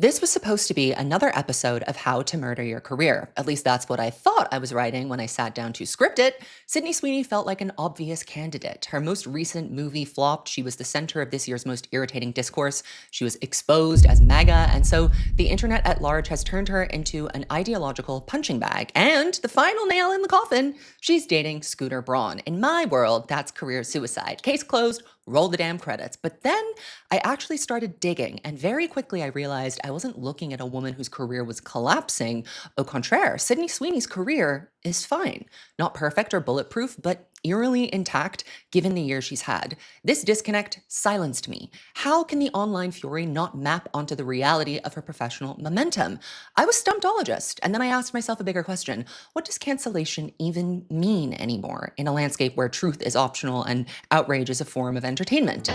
This was supposed to be another episode of How to Murder Your Career. At least that's what I thought I was writing when I sat down to script it. Sydney Sweeney felt like an obvious candidate. Her most recent movie flopped. She was the center of this year's most irritating discourse. She was exposed as MAGA, and so the internet at large has turned her into an ideological punching bag. And the final nail in the coffin, she's dating Scooter Braun. In my world, that's career suicide. Case closed. Roll the damn credits. But then I actually started digging, and very quickly I realized I wasn't looking at a woman whose career was collapsing. Au contraire, Sydney Sweeney's career is fine. Not perfect or bulletproof, but eerily intact given the years she's had. This disconnect silenced me. How can the online fury not map onto the reality of her professional momentum? I was stumptologist, and then I asked myself a bigger question. What does cancellation even mean anymore in a landscape where truth is optional and outrage is a form of entertainment?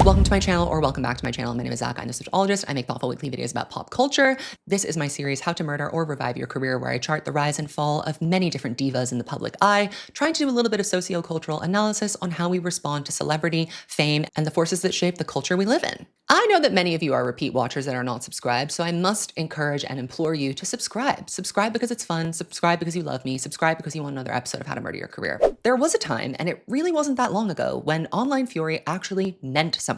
Welcome to my channel, or welcome back to my channel. My name is Zach. I'm the sociologist. I make thoughtful weekly videos about pop culture. This is my series, How to Murder or Revive Your Career, where I chart the rise and fall of many different divas in the public eye, trying to do a little bit of sociocultural analysis on how we respond to celebrity, fame, and the forces that shape the culture we live in. I know that many of you are repeat watchers that are not subscribed, so I must encourage and implore you to subscribe. Subscribe because it's fun, subscribe because you love me, subscribe because you want another episode of How to Murder Your Career. There was a time, and it really wasn't that long ago, when online fury actually meant something.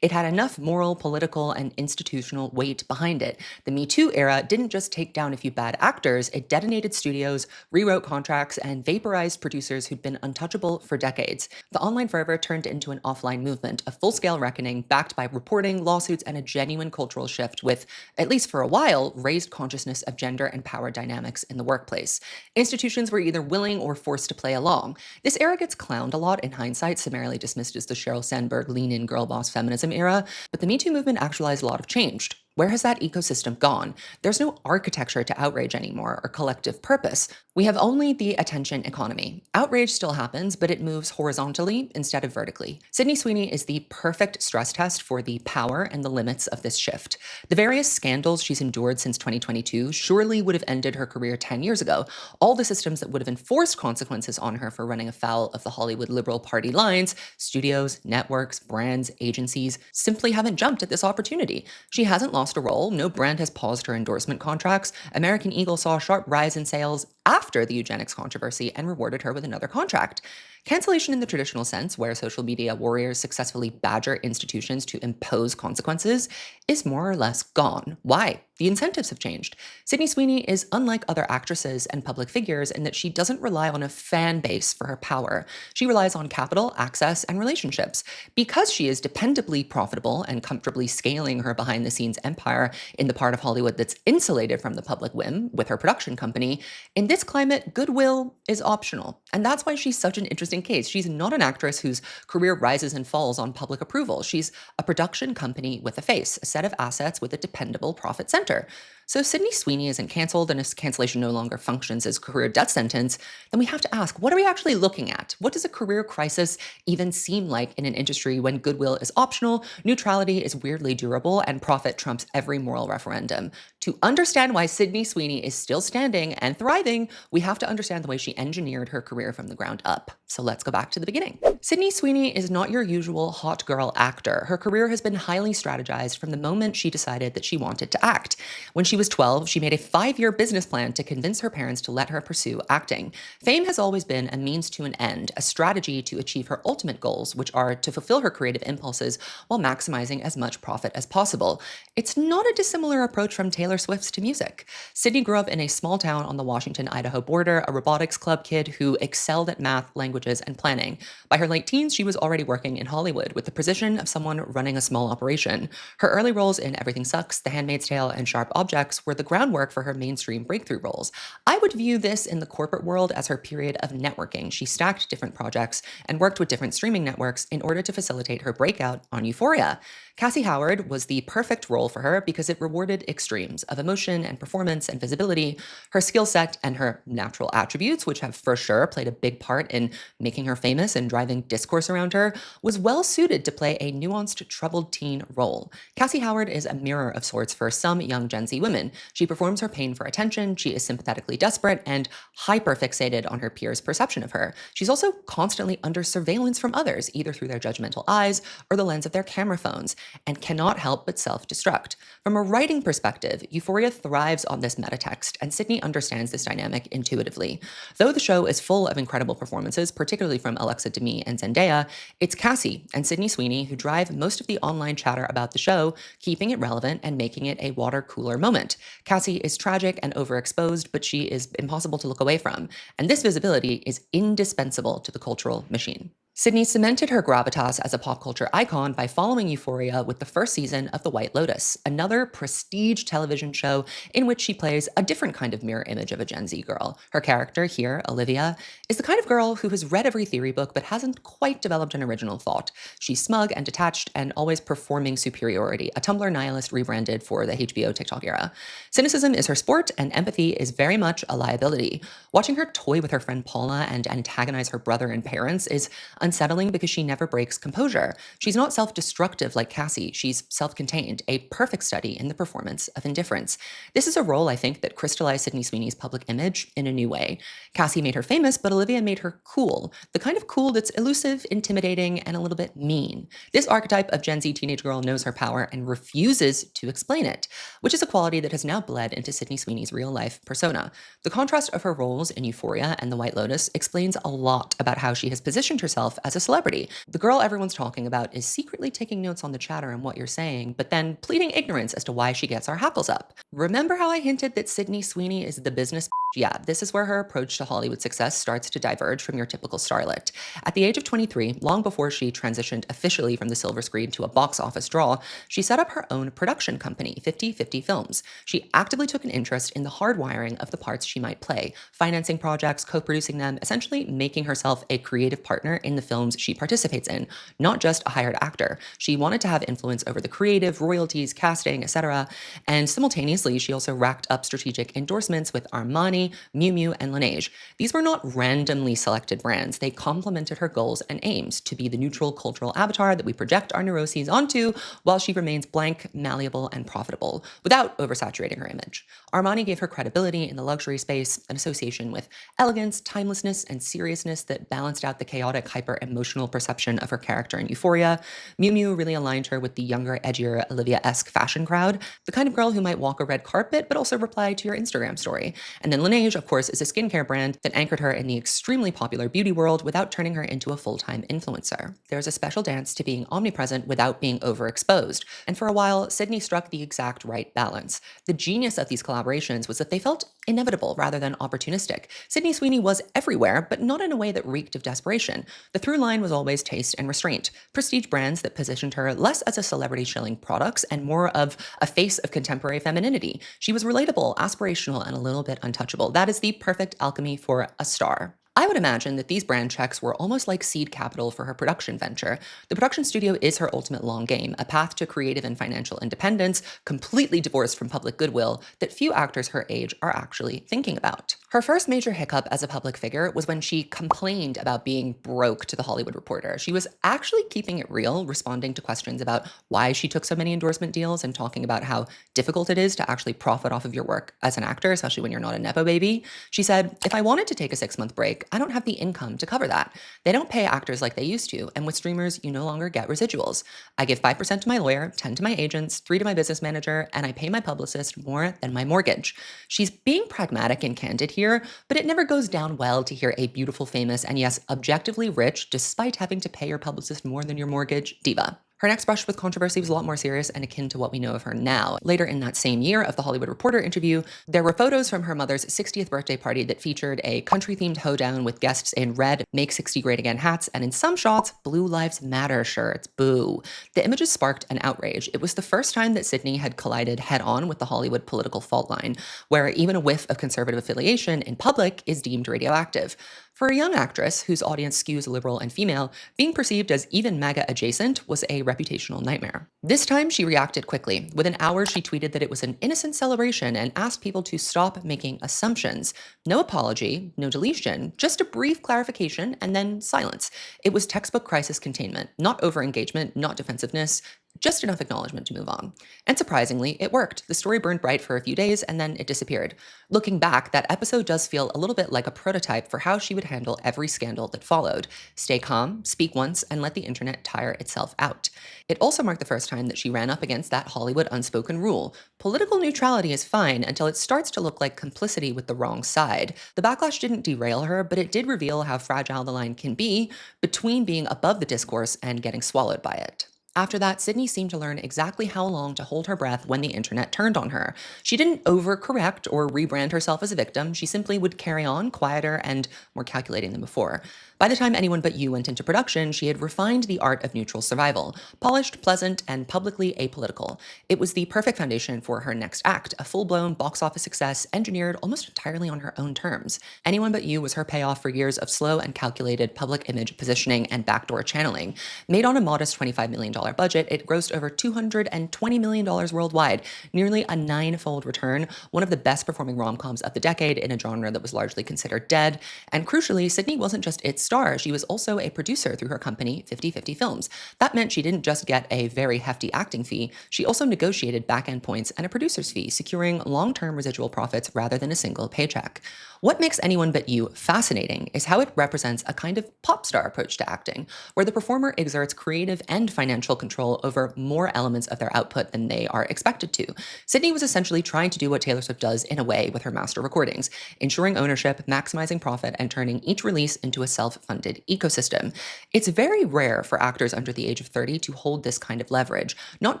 It had enough moral, political, and institutional weight behind it. The Me Too era didn't just take down a few bad actors, it detonated studios, rewrote contracts, and vaporized producers who'd been untouchable for decades. The online fervor turned into an offline movement, a full-scale reckoning backed by reporting, lawsuits, and a genuine cultural shift with, at least for a while, raised consciousness of gender and power dynamics in the workplace. Institutions were either willing or forced to play along. This era gets clowned a lot in hindsight, summarily dismissed as the Sheryl Sandberg lean-in girl boss feminism era, but the Me Too movement actualized a lot of change. Where has that ecosystem gone? There's no architecture to outrage anymore or collective purpose. We have only the attention economy. Outrage still happens, but it moves horizontally instead of vertically. Sydney Sweeney is the perfect stress test for the power and the limits of this shift. The various scandals she's endured since 2022 surely would have ended her career 10 years ago. All the systems that would have enforced consequences on her for running afoul of the Hollywood Liberal Party lines, studios, networks, brands, agencies, simply haven't jumped at this opportunity. She hasn't lost a role. No brand has paused her endorsement contracts. American Eagle saw a sharp rise in sales after the eugenics controversy and rewarded her with another contract. Cancellation in the traditional sense, where social media warriors successfully badger institutions to impose consequences, is more or less gone. Why? The incentives have changed. Sydney Sweeney is unlike other actresses and public figures in that she doesn't rely on a fan base for her power. She relies on capital, access, and relationships. Because she is dependably profitable and comfortably scaling her behind-the-scenes empire in the part of Hollywood that's insulated from the public whim with her production company, in this climate, goodwill is optional. And that's why she's such an interesting case. She's not an actress whose career rises and falls on public approval. She's a production company with a face, a set of assets with a dependable profit center. So if Sydney Sweeney isn't canceled and if cancellation no longer functions as career death sentence, then we have to ask, what are we actually looking at? What does a career crisis even seem like in an industry when goodwill is optional, neutrality is weirdly durable, and profit trumps every moral referendum? To understand why Sydney Sweeney is still standing and thriving, we have to understand the way she engineered her career from the ground up. So let's go back to the beginning. Sydney Sweeney is not your usual hot girl actor. Her career has been highly strategized from the moment she decided that she wanted to act. When she was 12, she made a 5-year business plan to convince her parents to let her pursue acting. Fame has always been a means to an end, a strategy to achieve her ultimate goals, which are to fulfill her creative impulses while maximizing as much profit as possible. It's not a dissimilar approach from Taylor Swift's to music. Sydney grew up in a small town on the Washington-Idaho border, a robotics club kid who excelled at math, languages, and planning. By her late teens, she was already working in Hollywood with the precision of someone running a small operation. Her early roles in Everything Sucks, The Handmaid's Tale, and Sharp Objects were the groundwork for her mainstream breakthrough roles. I would view this in the corporate world as her period of networking. She stacked different projects and worked with different streaming networks in order to facilitate her breakout on Euphoria. Cassie Howard was the perfect role for her because it rewarded extremes. spectrums of emotion and performance and visibility. Her skill set and her natural attributes, which have for sure played a big part in making her famous and driving discourse around her, was well suited to play a nuanced, troubled teen role. Cassie Howard is a mirror of sorts for some young Gen Z women. She performs her pain for attention, she is sympathetically desperate, and hyper-fixated on her peers' perception of her. She's also constantly under surveillance from others, either through their judgmental eyes or the lens of their camera phones, and cannot help but self-destruct. From a writing perspective, Euphoria thrives on this metatext, and Sydney understands this dynamic intuitively. Though the show is full of incredible performances, particularly from Alexa Demie and Zendaya, it's Cassie and Sydney Sweeney who drive most of the online chatter about the show, keeping it relevant and making it a water cooler moment. Cassie is tragic and overexposed, but she is impossible to look away from, and this visibility is indispensable to the cultural machine. Sydney cemented her gravitas as a pop culture icon by following Euphoria with the first season of The White Lotus, another prestige television show in which she plays a different kind of mirror image of a Gen Z girl. Her character here, Olivia, is the kind of girl who has read every theory book but hasn't quite developed an original thought. She's smug and detached and always performing superiority, a Tumblr nihilist rebranded for the HBO TikTok era. Cynicism is her sport, and empathy is very much a liability. Watching her toy with her friend Paula and antagonize her brother and parents is unsettling because she never breaks composure. She's not self-destructive like Cassie, she's self-contained, a perfect study in the performance of indifference. This is a role, I think, that crystallized Sydney Sweeney's public image in a new way. Cassie made her famous, but Olivia made her cool. The kind of cool that's elusive, intimidating, and a little bit mean. This archetype of Gen Z teenage girl knows her power and refuses to explain it, which is a quality that has now bled into Sydney Sweeney's real-life persona. The contrast of her roles in Euphoria and The White Lotus explains a lot about how she has positioned herself as a celebrity. The girl everyone's talking about is secretly taking notes on the chatter and what you're saying, but then pleading ignorance as to why she gets our hackles up. Remember how I hinted that Sydney Sweeney is the business? Yeah, this is where her approach to Hollywood success starts to diverge from your typical starlet. At the age of 23, long before she transitioned officially from the silver screen to a box office draw, she set up her own production company, 50/50 Films. She actively took an interest in the hardwiring of the parts she might play, financing projects, co-producing them, essentially making herself a creative partner in the films she participates in, not just a hired actor. She wanted to have influence over the creative, royalties, casting, etc. And simultaneously, she also racked up strategic endorsements with Armani, Miu Miu, and Laneige. These were not randomly selected brands. They complemented her goals and aims to be the neutral cultural avatar that we project our neuroses onto while she remains blank, malleable, and profitable, without oversaturating her image. Armani gave her credibility in the luxury space, an association with elegance, timelessness, and seriousness that balanced out the chaotic, hyper-emotional perception of her character in Euphoria. Miu Miu really aligned her with the younger, edgier, Olivia-esque fashion crowd, the kind of girl who might walk a red carpet but also reply to your Instagram story. And then Laneige, of course, is a skincare brand that anchored her in the extremely popular beauty world without turning her into a full-time influencer. There's a special dance to being omnipresent without being overexposed, and for a while, Sydney struck the exact right balance. The genius of these collaborations was that they felt inevitable rather than opportunistic. Sydney Sweeney was everywhere, but not in a way that reeked of desperation. The through line was always taste and restraint. Prestige brands that positioned her less as a celebrity shilling products and more of a face of contemporary femininity. She was relatable, aspirational, and a little bit untouchable. That is the perfect alchemy for a star. I would imagine that these brand checks were almost like seed capital for her production venture. The production studio is her ultimate long game, a path to creative and financial independence, completely divorced from public goodwill, that few actors her age are actually thinking about. Her first major hiccup as a public figure was when she complained about being broke to The Hollywood Reporter. She was actually keeping it real, responding to questions about why she took so many endorsement deals and talking about how difficult it is to actually profit off of your work as an actor, especially when you're not a Nepo baby. She said, "If I wanted to take a 6-month break, I don't have the income to cover that. They don't pay actors like they used to, and with streamers, you no longer get residuals. I give 5% to my lawyer, 10 to my agents, 3 to my business manager, and I pay my publicist more than my mortgage." She's being pragmatic and candid here, but it never goes down well to hear a beautiful, famous, and yes, objectively rich, despite having to pay your publicist more than your mortgage, diva. Her next brush with controversy was a lot more serious and akin to what we know of her now. Later in that same year of the Hollywood Reporter interview, there were photos from her mother's 60th birthday party that featured a country-themed hoedown with guests in red Make 60 Great Again hats, and in some shots, Blue Lives Matter shirts. Boo. The images sparked an outrage. It was the first time that Sydney had collided head-on with the Hollywood political fault line, where even a whiff of conservative affiliation in public is deemed radioactive. For a young actress whose audience skews liberal and female, being perceived as even MAGA adjacent was a reputational nightmare. This time, she reacted quickly. Within hours, she tweeted that it was an innocent celebration and asked people to stop making assumptions. No apology, no deletion, just a brief clarification and then silence. It was textbook crisis containment, not over-engagement, not defensiveness, just enough acknowledgement to move on. And surprisingly, it worked. The story burned bright for a few days and then it disappeared. Looking back, that episode does feel a little bit like a prototype for how she would handle every scandal that followed. Stay calm, speak once, and let the internet tire itself out. It also marked the first time that she ran up against that Hollywood unspoken rule. Political neutrality is fine until it starts to look like complicity with the wrong side. The backlash didn't derail her, but it did reveal how fragile the line can be between being above the discourse and getting swallowed by it. After that, Sydney seemed to learn exactly how long to hold her breath when the internet turned on her. She didn't overcorrect or rebrand herself as a victim. She simply would carry on, quieter and more calculating than before. By the time Anyone But You went into production, she had refined the art of neutral survival, polished, pleasant, and publicly apolitical. It was the perfect foundation for her next act, a full-blown box office success engineered almost entirely on her own terms. Anyone But You was her payoff for years of slow and calculated public image positioning and backdoor channeling. Made on a modest $25 million budget, it grossed over $220 million worldwide, nearly a nine-fold return, one of the best performing rom-coms of the decade in a genre that was largely considered dead. And crucially, Sydney wasn't just its star, she was also a producer through her company, 50/50 Films. That meant she didn't just get a very hefty acting fee, she also negotiated back-end points and a producer's fee, securing long-term residual profits rather than a single paycheck. What makes Anyone But You fascinating is how it represents a kind of pop star approach to acting, where the performer exerts creative and financial control over more elements of their output than they are expected to. Sydney was essentially trying to do what Taylor Swift does in a way with her master recordings, ensuring ownership, maximizing profit, and turning each release into a self-funded ecosystem. It's very rare for actors under the age of 30 to hold this kind of leverage, not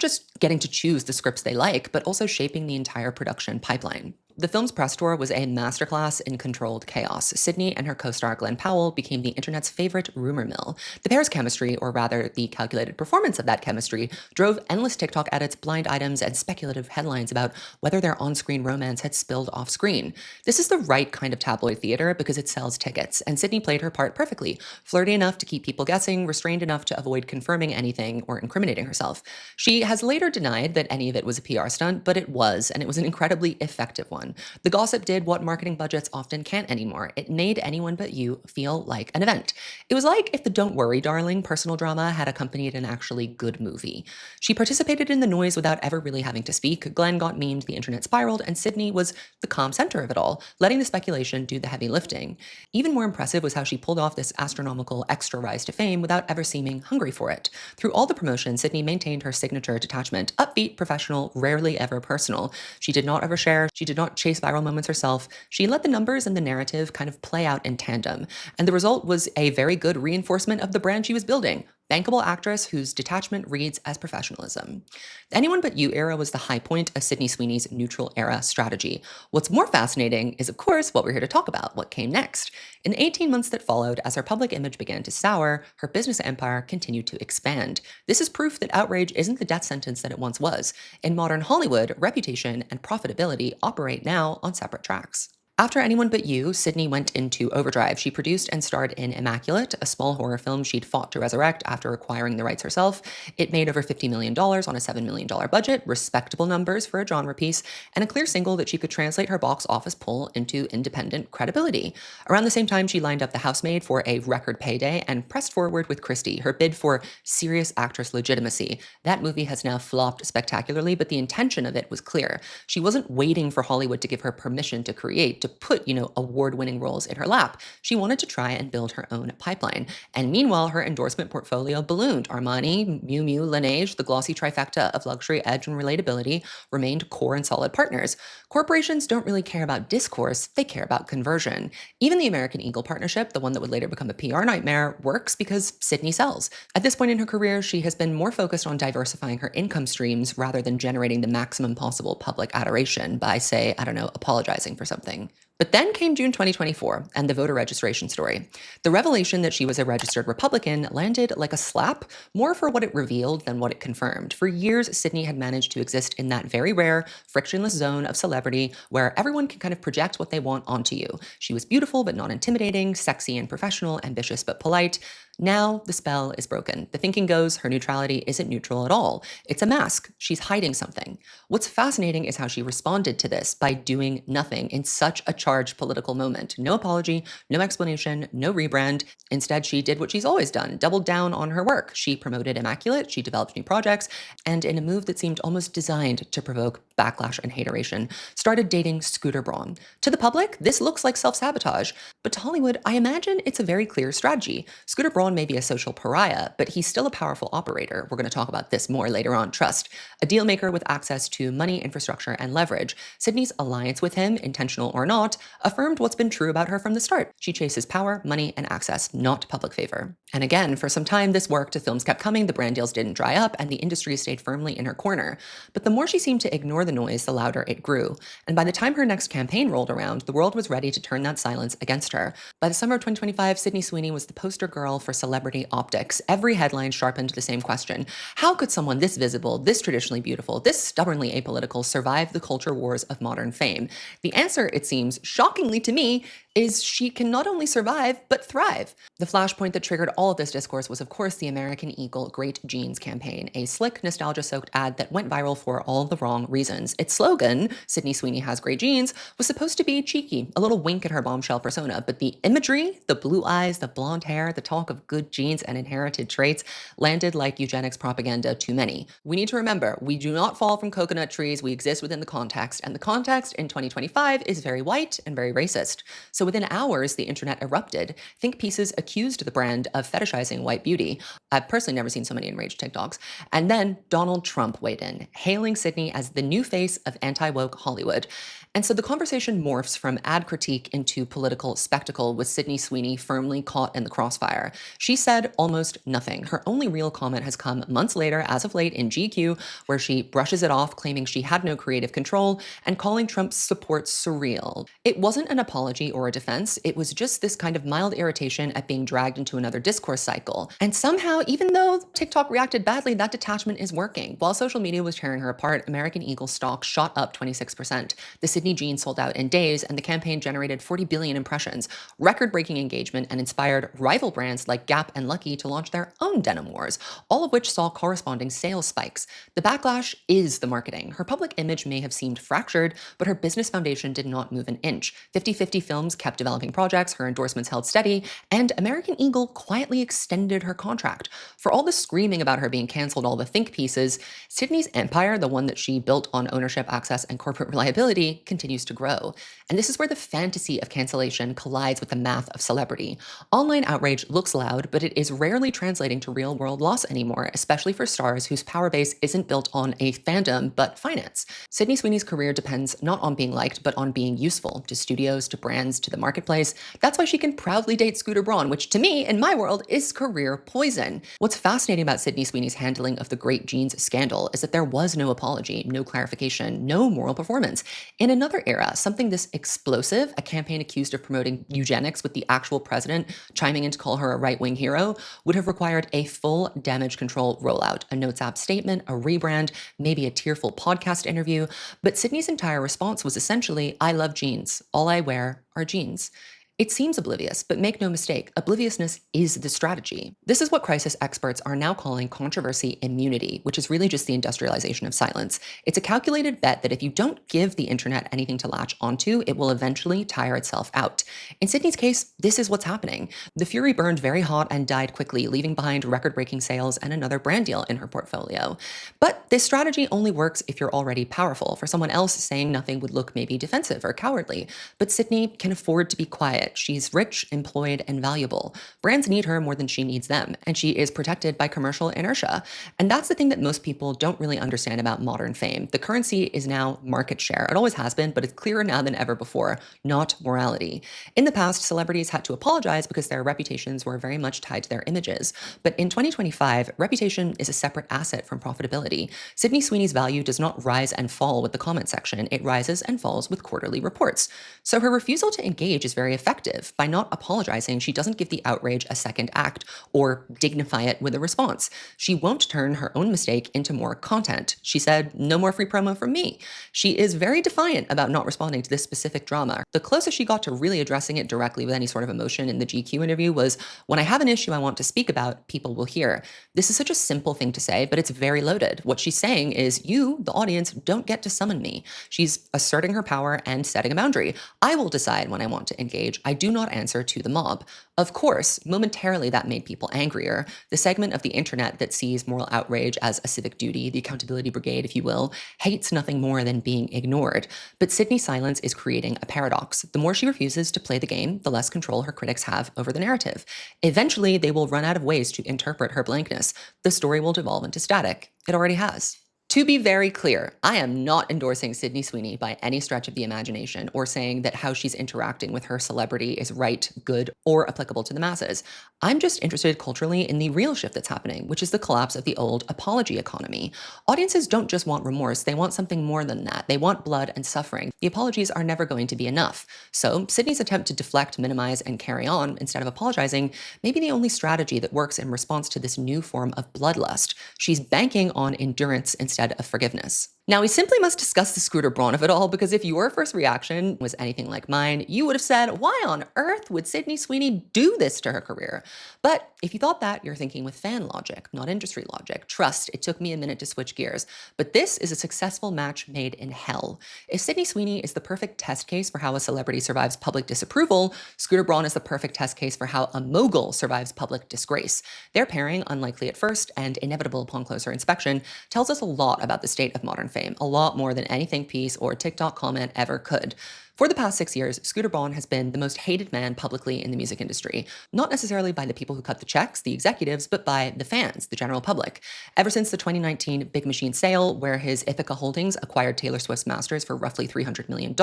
just getting to choose the scripts they like, but also shaping the entire production pipeline. The film's press tour was a masterclass in controlled chaos. Sydney and her co-star Glenn Powell became the internet's favorite rumor mill. The pair's chemistry, or rather the calculated performance of that chemistry, drove endless TikTok edits, blind items, and speculative headlines about whether their on-screen romance had spilled off-screen. This is the right kind of tabloid theater because it sells tickets, and Sydney played her part perfectly, flirty enough to keep people guessing, restrained enough to avoid confirming anything or incriminating herself. She has later denied that any of it was a PR stunt, but it was, and it was an incredibly effective one. The gossip did what marketing budgets often can't anymore. It made Anyone But You feel like an event. It was like if the Don't Worry, Darling personal drama had accompanied an actually good movie. She participated in the noise without ever really having to speak. Glenn got memed, the internet spiraled, and Sydney was the calm center of it all, letting the speculation do the heavy lifting. Even more impressive was how she pulled off this astronomical extra rise to fame without ever seeming hungry for it. Through all the promotion, Sydney maintained her signature detachment, upbeat, professional, rarely ever personal. She did not overshare, she did not chase viral moments herself. She let the numbers and the narrative kind of play out in tandem. And the result was a very good reinforcement of the brand she was building. Bankable actress whose detachment reads as professionalism. The Anyone But You era was the high point of Sydney Sweeney's neutral era strategy. What's more fascinating is, of course, what we're here to talk about, what came next. In the 18 months that followed, as her public image began to sour, her business empire continued to expand. This is proof that outrage isn't the death sentence that it once was. In modern Hollywood, reputation and profitability operate now on separate tracks. After Anyone But You, Sydney went into overdrive. She produced and starred in Immaculate, a small horror film she'd fought to resurrect after acquiring the rights herself. It made over $50 million on a $7 million budget, respectable numbers for a genre piece, and a clear single that she could translate her box office pull into independent credibility. Around the same time, she lined up The Housemaid for a record payday and pressed forward with Christie, her bid for serious actress legitimacy. That movie has now flopped spectacularly, but the intention of it was clear. She wasn't waiting for Hollywood to give her permission to create, to put, award-winning roles in her lap. She wanted to try and build her own pipeline. And meanwhile, her endorsement portfolio ballooned. Armani, Miu Miu, Laneige, the glossy trifecta of luxury, edge, and relatability remained core and solid partners. Corporations don't really care about discourse, they care about conversion. Even the American Eagle partnership, the one that would later become a PR nightmare, works because Sydney sells. At this point in her career, she has been more focused on diversifying her income streams rather than generating the maximum possible public adoration by, say, apologizing for something. But then came June 2024 and the voter registration story. The revelation that she was a registered Republican landed like a slap, more for what it revealed than what it confirmed. For years, Sydney had managed to exist in that very rare, frictionless zone of celebrity where everyone can kind of project what they want onto you. She was beautiful but not intimidating, sexy and professional, ambitious but polite. Now the spell is broken. The thinking goes her neutrality isn't neutral at all. It's a mask. She's hiding something. What's fascinating is how she responded to this by doing nothing in such a charged political moment. No apology, no explanation, no rebrand. Instead, she did what she's always done, doubled down on her work. She promoted Immaculate, she developed new projects, and in a move that seemed almost designed to provoke backlash and hateration, started dating Scooter Braun. To the public, this looks like self-sabotage, but to Hollywood, I imagine it's a very clear strategy. Scooter Braun may be a social pariah, but he's still a powerful operator. We're going to talk about this more later on. Trust. A deal maker with access to money, infrastructure, and leverage. Sydney's alliance with him, intentional or not, affirmed what's been true about her from the start. She chases power, money, and access, not public favor. And again, for some time, this worked. The films kept coming, the brand deals didn't dry up, and the industry stayed firmly in her corner. But the more she seemed to ignore the noise, the louder it grew. And by the time her next campaign rolled around, the world was ready to turn that silence against her. By the summer of 2025, Sydney Sweeney was the poster girl for celebrity optics. Every headline sharpened the same question. How could someone this visible, this traditionally beautiful, this stubbornly apolitical survive the culture wars of modern fame? The answer, it seems, shockingly to me, is she can not only survive, but thrive. The flashpoint that triggered all of this discourse was, of course, the American Eagle Great Jeans campaign, a slick, nostalgia-soaked ad that went viral for all the wrong reasons. Its slogan, Sydney Sweeney has great jeans, was supposed to be cheeky, a little wink at her bombshell persona, but the imagery, the blue eyes, the blonde hair, the talk of good genes and inherited traits landed like eugenics propaganda to many. We need to remember, we do not fall from coconut trees, we exist within the context, and the context in 2025 is very white and very racist. So within hours, the internet erupted. Think pieces accused the brand of fetishizing white beauty. I've personally never seen so many enraged TikToks. And then Donald Trump weighed in, hailing Sydney as the new face of anti-woke Hollywood. And so the conversation morphs from ad critique into political spectacle, with Sydney Sweeney firmly caught in the crossfire. She said almost nothing. Her only real comment has come months later, as of late, in GQ, where she brushes it off, claiming she had no creative control and calling Trump's support surreal. It wasn't an apology or a defense. It was just this kind of mild irritation at being dragged into another discourse cycle. And somehow, even though TikTok reacted badly, that detachment is working. While social media was tearing her apart, American Eagle stock shot up 26%. The Sydney jeans sold out in days, and the campaign generated 40 billion impressions, record-breaking engagement, and inspired rival brands like Gap and Lucky to launch their own denim wars, all of which saw corresponding sales spikes. The backlash is the marketing. Her public image may have seemed fractured, but her business foundation did not move an inch. 50/50 Films kept developing projects, her endorsements held steady, and American Eagle quietly extended her contract. For all the screaming about her being canceled, all the think pieces, Sydney's empire, the one that she built on ownership, access, and corporate reliability, continues to grow. And this is where the fantasy of cancellation collides with the math of celebrity. Online outrage looks loud, but it is rarely translating to real-world loss anymore, especially for stars whose power base isn't built on a fandom, but finance. Sydney Sweeney's career depends not on being liked, but on being useful to studios, to brands, to the marketplace. That's why she can proudly date Scooter Braun, which to me, in my world, is career poison. What's fascinating about Sydney Sweeney's handling of the Great Jeans scandal is that there was no apology, no clarification, no moral performance. In another era, something this explosive, a campaign accused of promoting eugenics with the actual president chiming in to call her a right-wing hero, would have required a full damage control rollout, a notes app statement, a rebrand, maybe a tearful podcast interview. But Sydney's entire response was essentially, I love jeans. All I wear are jeans. It seems oblivious, but make no mistake, obliviousness is the strategy. This is what crisis experts are now calling controversy immunity, which is really just the industrialization of silence. It's a calculated bet that if you don't give the internet anything to latch onto, it will eventually tire itself out. In Sydney's case, this is what's happening. The fury burned very hot and died quickly, leaving behind record-breaking sales and another brand deal in her portfolio. But this strategy only works if you're already powerful. For someone else, saying nothing would look maybe defensive or cowardly. But Sydney can afford to be quiet. She's rich, employed, and valuable. Brands need her more than she needs them, and she is protected by commercial inertia. And that's the thing that most people don't really understand about modern fame. The currency is now market share. It always has been, but it's clearer now than ever before, not morality. In the past, celebrities had to apologize because their reputations were very much tied to their images. But in 2025, reputation is a separate asset from profitability. Sydney Sweeney's value does not rise and fall with the comment section, it rises and falls with quarterly reports. So her refusal to engage is very effective. By not apologizing, she doesn't give the outrage a second act or dignify it with a response. She won't turn her own mistake into more content. She said, "No more free promo from me." She is very defiant about not responding to this specific drama. The closest she got to really addressing it directly with any sort of emotion in the GQ interview was, "When I have an issue I want to speak about, people will hear." This is such a simple thing to say, but it's very loaded. What she's saying is, you, the audience, don't get to summon me. She's asserting her power and setting a boundary. I will decide when I want to engage. I do not answer to the mob. Of course, momentarily that made people angrier. The segment of the internet that sees moral outrage as a civic duty, the accountability brigade, if you will, hates nothing more than being ignored. But Sydney's silence is creating a paradox. The more she refuses to play the game, the less control her critics have over the narrative. Eventually, they will run out of ways to interpret her blankness. The story will devolve into static. It already has. To be very clear, I am not endorsing Sydney Sweeney by any stretch of the imagination or saying that how she's interacting with her celebrity is right, good, or applicable to the masses. I'm just interested culturally in the real shift that's happening, which is the collapse of the old apology economy. Audiences don't just want remorse, they want something more than that. They want blood and suffering. The apologies are never going to be enough. So Sydney's attempt to deflect, minimize, and carry on instead of apologizing may be the only strategy that works in response to this new form of bloodlust. She's banking on endurance instead of forgiveness. Now, we simply must discuss the Scooter Braun of it all, because if your first reaction was anything like mine, you would have said, why on earth would Sydney Sweeney do this to her career? But if you thought that, you're thinking with fan logic, not industry logic. Trust, it took me a minute to switch gears. But this is a successful match made in hell. If Sydney Sweeney is the perfect test case for how a celebrity survives public disapproval, Scooter Braun is the perfect test case for how a mogul survives public disgrace. Their pairing, unlikely at first and inevitable upon closer inspection, tells us a lot about the state of modern fame, a lot more than any think piece or TikTok comment ever could. For the past 6 years, Scooter Braun has been the most hated man publicly in the music industry, not necessarily by the people who cut the checks, the executives, but by the fans, the general public. Ever since the 2019 Big Machine sale, where his Ithaca Holdings acquired Taylor Swift's masters for roughly $300 million,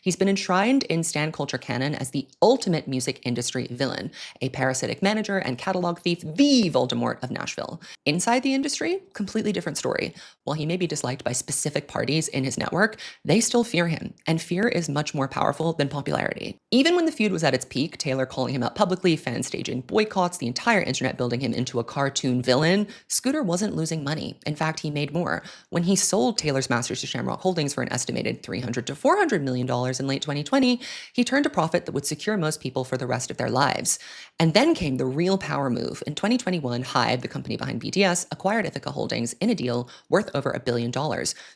he's been enshrined in stan culture canon as the ultimate music industry villain, a parasitic manager and catalog thief, the Voldemort of Nashville. Inside the industry, completely different story. While he may be disliked by specific parties in his network, they still fear him, and fear is much more powerful than popularity. Even when the feud was at its peak, Taylor calling him out publicly, fans staging boycotts, the entire internet building him into a cartoon villain, Scooter wasn't losing money. In fact, he made more. When he sold Taylor's masters to Shamrock Holdings for an estimated $300 to $400 million in late 2020, he turned a profit that would secure most people for the rest of their lives. And then came the real power move. In 2021, Hybe, the company behind BTS, acquired Ithaca Holdings in a deal worth over $1 billion.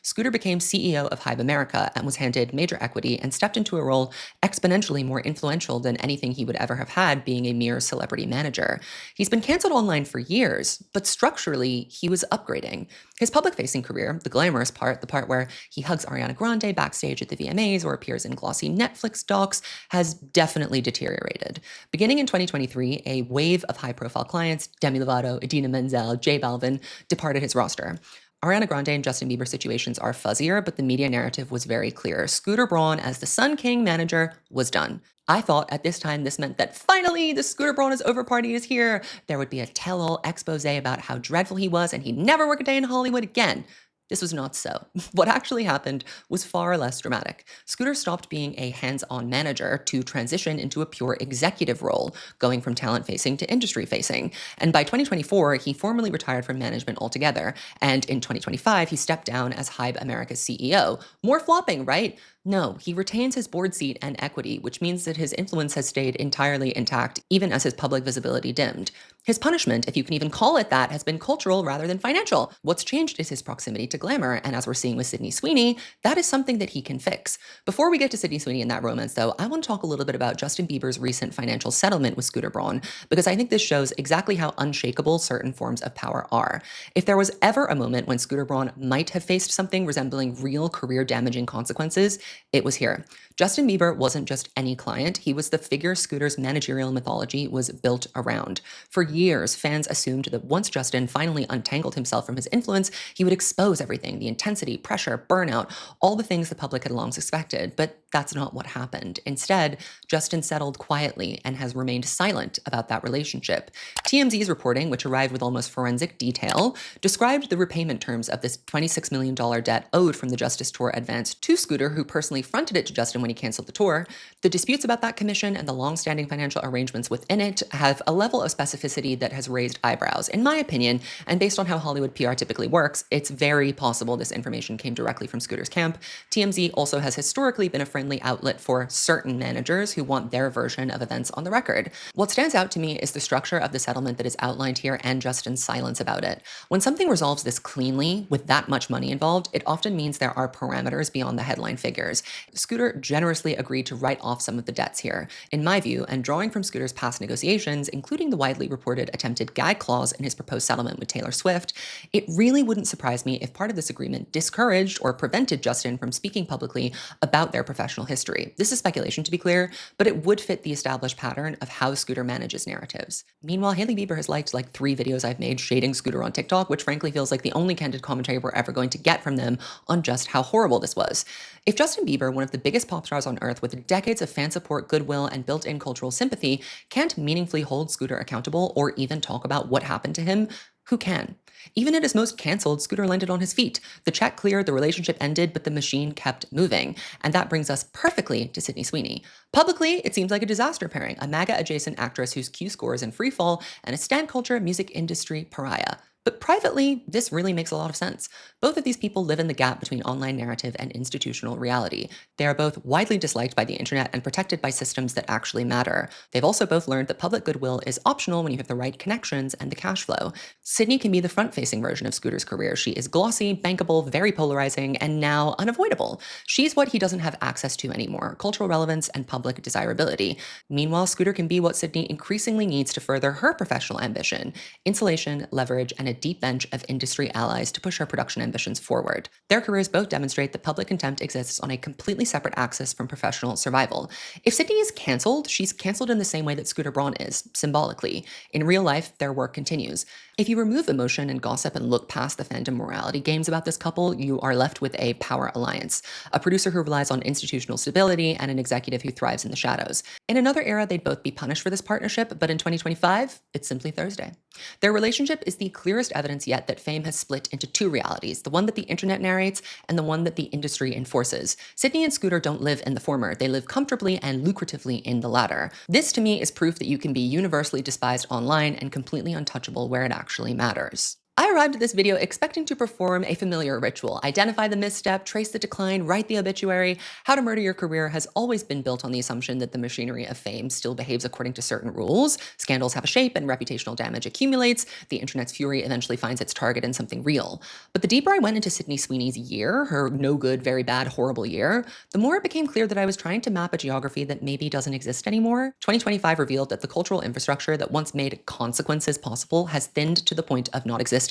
Scooter became CEO of Hybe America and was handed major equity and stepped into a role exponentially more influential than anything he would ever have had being a mere celebrity manager. He's been canceled online for years, but structurally, he was upgrading. His public-facing career, the glamorous part, the part where he hugs Ariana Grande backstage at the VMAs or appears in glossy Netflix docs, has definitely deteriorated. Beginning in 2023, a wave of high-profile clients, Demi Lovato, Idina Menzel, J Balvin, departed his roster. Ariana Grande and Justin Bieber situations are fuzzier, but the media narrative was very clear. Scooter Braun as the Sun King manager was done. I thought at this time this meant that finally the Scooter Braun is over party is here. There would be a tell-all expose about how dreadful he was and he'd never work a day in Hollywood again. This was not so. What actually happened was far less dramatic. Scooter stopped being a hands-on manager to transition into a pure executive role, going from talent-facing to industry-facing. And by 2024, he formally retired from management altogether. And in 2025, he stepped down as Hybe America's CEO. More flopping, right? No, he retains his board seat and equity, which means that his influence has stayed entirely intact, even as his public visibility dimmed. His punishment, if you can even call it that, has been cultural rather than financial. What's changed is his proximity to glamour, and as we're seeing with Sydney Sweeney, that is something that he can fix. Before we get to Sydney Sweeney and that romance, though, I want to talk a little bit about Justin Bieber's recent financial settlement with Scooter Braun, because I think this shows exactly how unshakable certain forms of power are. If there was ever a moment when Scooter Braun might have faced something resembling real career-damaging consequences, it was here. Justin Bieber wasn't just any client, he was the figure Scooter's managerial mythology was built around. For years, fans assumed that once Justin finally untangled himself from his influence, he would expose everything, the intensity, pressure, burnout, all the things the public had long suspected. But That's not what happened. Instead, Justin settled quietly and has remained silent about that relationship. TMZ's reporting, which arrived with almost forensic detail, described the repayment terms of this $26 million debt owed from the Justice Tour advance to Scooter, who personally fronted it to Justin when he canceled the tour. The disputes about that commission and the long-standing financial arrangements within it have a level of specificity that has raised eyebrows. In my opinion, and based on how Hollywood PR typically works, it's very possible this information came directly from Scooter's camp. TMZ also has historically been a friendly outlet for certain managers who want their version of events on the record. What stands out to me is the structure of the settlement that is outlined here and Justin's silence about it. When something resolves this cleanly with that much money involved, it often means there are parameters beyond the headline figures. Scooter generously agreed to write off some of the debts here. In my view, and drawing from Scooter's past negotiations, including the widely reported attempted gag clause in his proposed settlement with Taylor Swift, it really wouldn't surprise me if part of this agreement discouraged or prevented Justin from speaking publicly about their professional history. This is speculation, to be clear, but it would fit the established pattern of how Scooter manages narratives. Meanwhile, Hailey Bieber has liked like 3 videos I've made shading Scooter on TikTok, which frankly feels like the only candid commentary we're ever going to get from them on just how horrible this was. If Justin Bieber, one of the biggest pop stars on earth with decades of fan support, goodwill, and built-in cultural sympathy, can't meaningfully hold Scooter accountable or even talk about what happened to him, who can? Even at his most canceled, Scooter landed on his feet. The check cleared, the relationship ended, but the machine kept moving. And that brings us perfectly to Sydney Sweeney. Publicly, it seems like a disaster pairing, a MAGA-adjacent actress whose Q score is in freefall, and a stan culture music industry pariah. But privately, this really makes a lot of sense. Both of these people live in the gap between online narrative and institutional reality. They are both widely disliked by the internet and protected by systems that actually matter. They've also both learned that public goodwill is optional when you have the right connections and the cash flow. Sydney can be the front-facing version of Scooter's career. She is glossy, bankable, very polarizing, and now unavoidable. She's what he doesn't have access to anymore, cultural relevance and public desirability. Meanwhile, Scooter can be what Sydney increasingly needs to further her professional ambition: insulation, leverage, and a deep bench of industry allies to push her production ambitions forward. Their careers both demonstrate that public contempt exists on a completely separate axis from professional survival. If Sydney is canceled, she's canceled in the same way that Scooter Braun is, symbolically. In real life, their work continues. If you remove emotion and gossip and look past the fandom morality games about this couple, you are left with a power alliance, a producer who relies on institutional stability and an executive who thrives in the shadows. In another era, they'd both be punished for this partnership, but in 2025, it's simply Thursday. Their relationship is the clearest evidence yet that fame has split into 2 realities, the one that the internet narrates and the one that the industry enforces. Sydney and Scooter don't live in the former, they live comfortably and lucratively in the latter. This to me is proof that you can be universally despised online and completely untouchable where it actually matters. I arrived at this video expecting to perform a familiar ritual, identify the misstep, trace the decline, write the obituary. How to Murder Your Career has always been built on the assumption that the machinery of fame still behaves according to certain rules. Scandals have a shape and reputational damage accumulates. The internet's fury eventually finds its target in something real. But the deeper I went into Sydney Sweeney's year, her no good, very bad, horrible year, the more it became clear that I was trying to map a geography that maybe doesn't exist anymore. 2025 revealed that the cultural infrastructure that once made consequences possible has thinned to the point of not existing.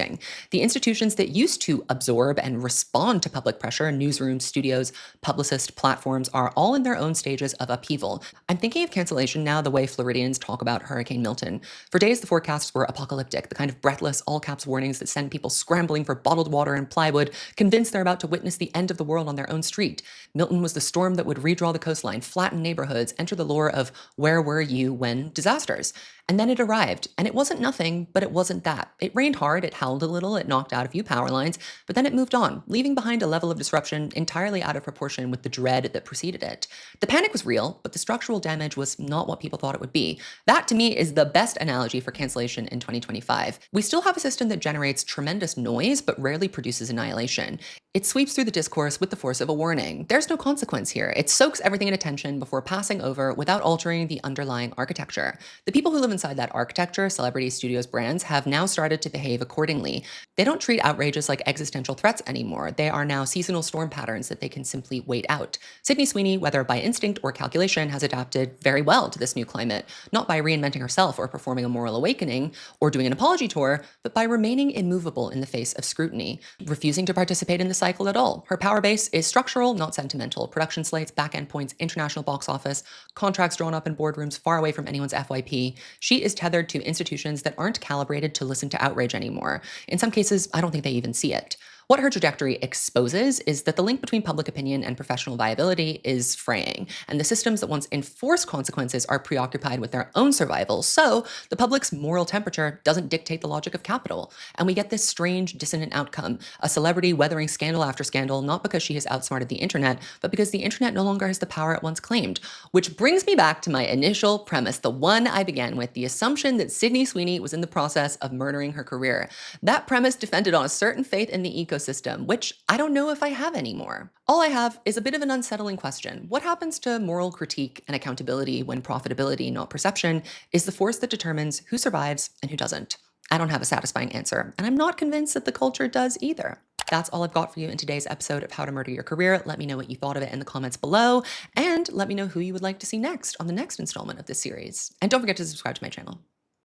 The institutions that used to absorb and respond to public pressure, newsrooms, studios, publicist platforms, are all in their own stages of upheaval. I'm thinking of Cancellation now the way Floridians talk about Hurricane Milton. For days, the forecasts were apocalyptic, the kind of breathless, all-caps warnings that send people scrambling for bottled water and plywood, convinced they're about to witness the end of the world on their own street. Milton was the storm that would redraw the coastline, flatten neighborhoods, enter the lore of where were you when disasters. And then it arrived, and it wasn't nothing, but it wasn't that. It rained hard, it howled a little, it knocked out a few power lines, but then it moved on, leaving behind a level of disruption entirely out of proportion with the dread that preceded it. The panic was real, but the structural damage was not what people thought it would be. That, to me, is the best analogy for Cancellation in 2025. We still have a system that generates tremendous noise, but rarely produces annihilation. It sweeps through the discourse with the force of a warning. There's no consequence here. It soaks everything in attention before passing over without altering the underlying architecture. The people who live inside that architecture, celebrities, studios, brands, have now started to behave accordingly. They don't treat outrages like existential threats anymore. They are now seasonal storm patterns that they can simply wait out. Sydney Sweeney, whether by instinct or calculation, has adapted very well to this new climate, not by reinventing herself or performing a moral awakening or doing an apology tour, but by remaining immovable in the face of scrutiny, refusing to participate in the cycle at all. Her power base is structural, not sentimental. Production slates, back-end points, international box office, contracts drawn up in boardrooms far away from anyone's FYP. She is tethered to institutions that aren't calibrated to listen to outrage anymore. In some cases, I don't think they even see it. What her trajectory exposes is that the link between public opinion and professional viability is fraying, and the systems that once enforce consequences are preoccupied with their own survival, so the public's moral temperature doesn't dictate the logic of capital. And we get this strange, dissonant outcome, a celebrity weathering scandal after scandal, not because she has outsmarted the internet, but because the internet no longer has the power it once claimed. Which brings me back to my initial premise, the one I began with, the assumption that Sydney Sweeney was in the process of murdering her career. That premise defended on a certain faith in the ecosystem, which I don't know if I have anymore. All I have is a bit of an unsettling question. What happens to moral critique and accountability when profitability, not perception, is the force that determines who survives and who doesn't? I don't have a satisfying answer, and I'm not convinced that the culture does either. That's all I've got for you in today's episode of How to Murder Your Career. Let me know what you thought of it in the comments below, and let me know who you would like to see next on the next installment of this series. And don't forget to subscribe to my channel.